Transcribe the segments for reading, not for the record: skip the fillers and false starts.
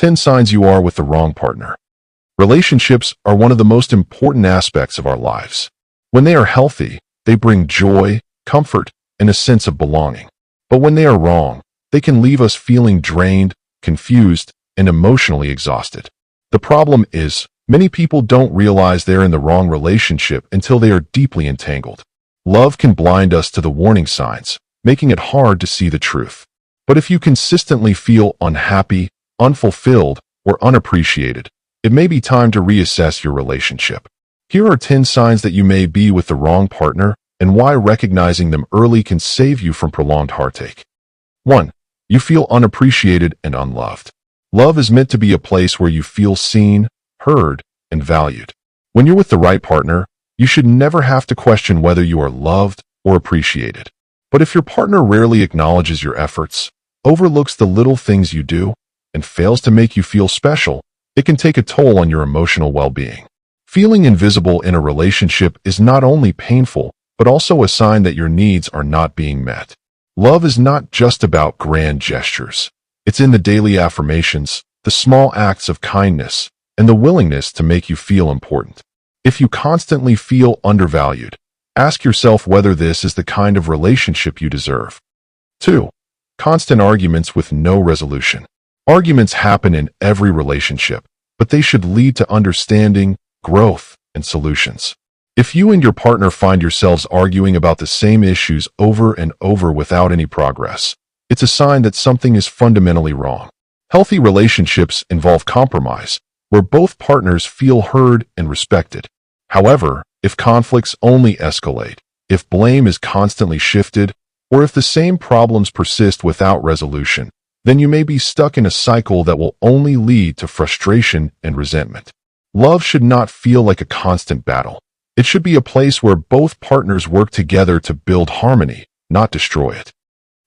10 signs you are with the wrong partner. Relationships are one of the most important aspects of our lives. When they are healthy, they bring joy, comfort, and a sense of belonging. But when they are wrong, they can leave us feeling drained, confused, and emotionally exhausted. The problem is, many people don't realize they're in the wrong relationship until they are deeply entangled. Love can blind us to the warning signs, making it hard to see the truth. But if you consistently feel unhappy, unfulfilled, or unappreciated, it may be time to reassess your relationship. Here are 10 signs that you may be with the wrong partner and why recognizing them early can save you from prolonged heartache. 1. You feel unappreciated and unloved. Love is meant to be a place where you feel seen, heard, and valued. When you're with the right partner, you should never have to question whether you are loved or appreciated. But if your partner rarely acknowledges your efforts, overlooks the little things you do, and fails to make you feel special, it can take a toll on your emotional well-being. Feeling invisible in a relationship is not only painful, but also a sign that your needs are not being met. Love is not just about grand gestures. It's in the daily affirmations, the small acts of kindness, and the willingness to make you feel important. If you constantly feel undervalued, ask yourself whether this is the kind of relationship you deserve. 2. Constant arguments with no resolution. Arguments happen in every relationship, but they should lead to understanding, growth, and solutions. If you and your partner find yourselves arguing about the same issues over and over without any progress, it's a sign that something is fundamentally wrong. Healthy relationships involve compromise, where both partners feel heard and respected. However, if conflicts only escalate, if blame is constantly shifted, or if the same problems persist without resolution, then you may be stuck in a cycle that will only lead to frustration and resentment. Love should not feel like a constant battle. It should be a place where both partners work together to build harmony, not destroy it.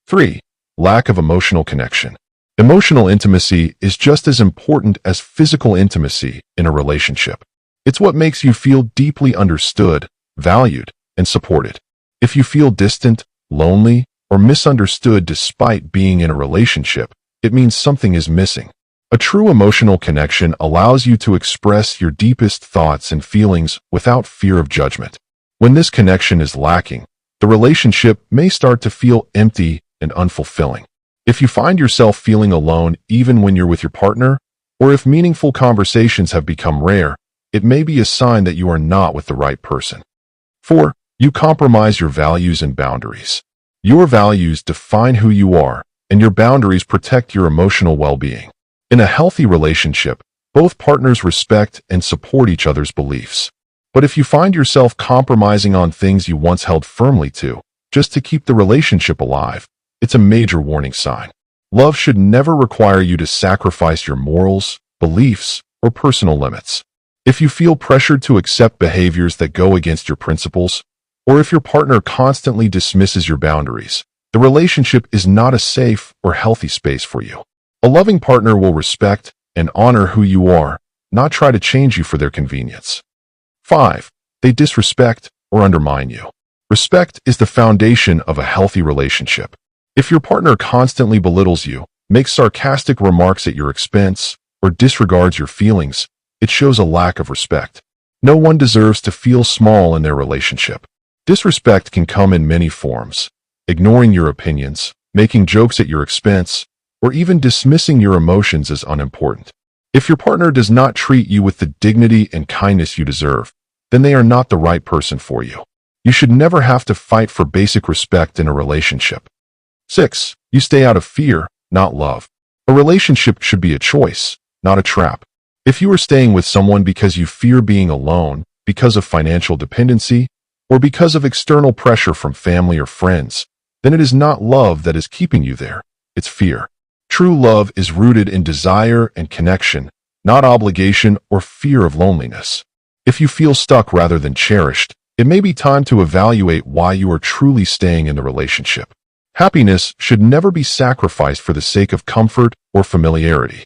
3. Lack of emotional connection. Emotional intimacy is just as important as physical intimacy in a relationship. It's what makes you feel deeply understood, valued, and supported. If you feel distant, lonely, or misunderstood despite being in a relationship, it means something is missing. A true emotional connection allows you to express your deepest thoughts and feelings without fear of judgment. When this connection is lacking, the relationship may start to feel empty and unfulfilling. If you find yourself feeling alone even when you're with your partner, or if meaningful conversations have become rare, it may be a sign that you are not with the right person. 4. You compromise your values and boundaries. Your values define who you are, and your boundaries protect your emotional well-being. In a healthy relationship, both partners respect and support each other's beliefs. But if you find yourself compromising on things you once held firmly to, just to keep the relationship alive, it's a major warning sign. Love should never require you to sacrifice your morals, beliefs, or personal limits. If you feel pressured to accept behaviors that go against your principles, or if your partner constantly dismisses your boundaries, the relationship is not a safe or healthy space for you. A loving partner will respect and honor who you are, not try to change you for their convenience. 5. They disrespect or undermine you. Respect is the foundation of a healthy relationship. If your partner constantly belittles you, makes sarcastic remarks at your expense, or disregards your feelings, it shows a lack of respect. No one deserves to feel small in their relationship. Disrespect can come in many forms: ignoring your opinions, making jokes at your expense, or even dismissing your emotions as unimportant. If your partner does not treat you with the dignity and kindness you deserve, then they are not the right person for you. You should never have to fight for basic respect in a relationship. 6. You stay out of fear, not love. A relationship should be a choice, not a trap. If you are staying with someone because you fear being alone, because of financial dependency, or because of external pressure from family or friends, then it is not love that is keeping you there. It's fear. True love is rooted in desire and connection, not obligation or fear of loneliness. If you feel stuck rather than cherished, it may be time to evaluate why you are truly staying in the relationship. Happiness should never be sacrificed for the sake of comfort or familiarity.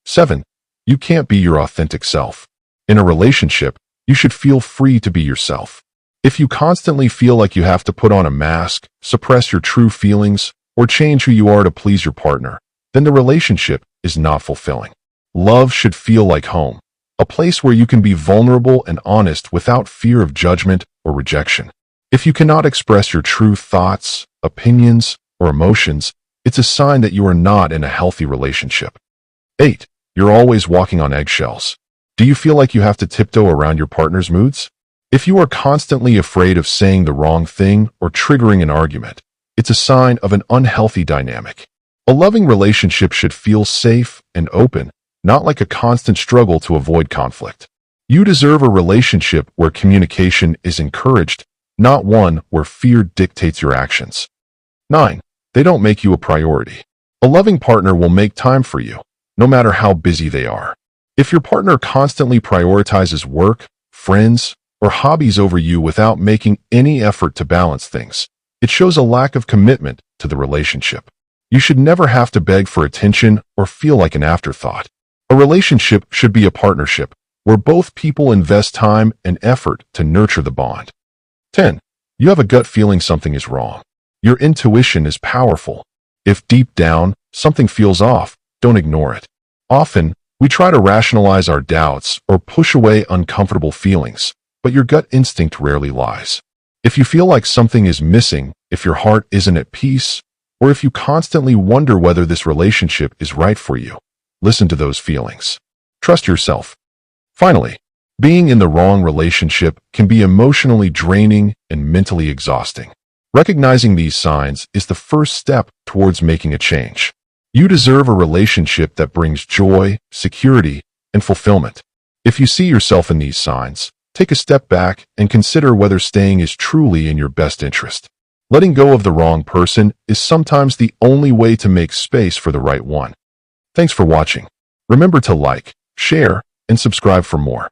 7. You can't be your authentic self. In a relationship, you should feel free to be yourself. If you constantly feel like you have to put on a mask, suppress your true feelings, or change who you are to please your partner, then the relationship is not fulfilling. Love should feel like home, a place where you can be vulnerable and honest without fear of judgment or rejection. If you cannot express your true thoughts, opinions, or emotions, it's a sign that you are not in a healthy relationship. 8. You're always walking on eggshells. Do you feel like you have to tiptoe around your partner's moods? If you are constantly afraid of saying the wrong thing or triggering an argument, it's a sign of an unhealthy dynamic. A loving relationship should feel safe and open, not like a constant struggle to avoid conflict. You deserve a relationship where communication is encouraged, not one where fear dictates your actions. 9. They don't make you a priority. A loving partner will make time for you, no matter how busy they are. If your partner constantly prioritizes work, friends, or hobbies over you without making any effort to balance things, it shows a lack of commitment to the relationship. You should never have to beg for attention or feel like an afterthought. A relationship should be a partnership where both people invest time and effort to nurture the bond. 10. You have a gut feeling something is wrong. Your intuition is powerful. If deep down something feels off, don't ignore it. Often, we try to rationalize our doubts or push away uncomfortable feelings, but your gut instinct rarely lies. If you feel like something is missing, if your heart isn't at peace, or if you constantly wonder whether this relationship is right for you, listen to those feelings. Trust yourself. Finally, being in the wrong relationship can be emotionally draining and mentally exhausting. Recognizing these signs is the first step towards making a change. You deserve a relationship that brings joy, security, and fulfillment. If you see yourself in these signs, take a step back and consider whether staying is truly in your best interest. Letting go of the wrong person is sometimes the only way to make space for the right one. Thanks for watching. Remember to like, share, and subscribe for more.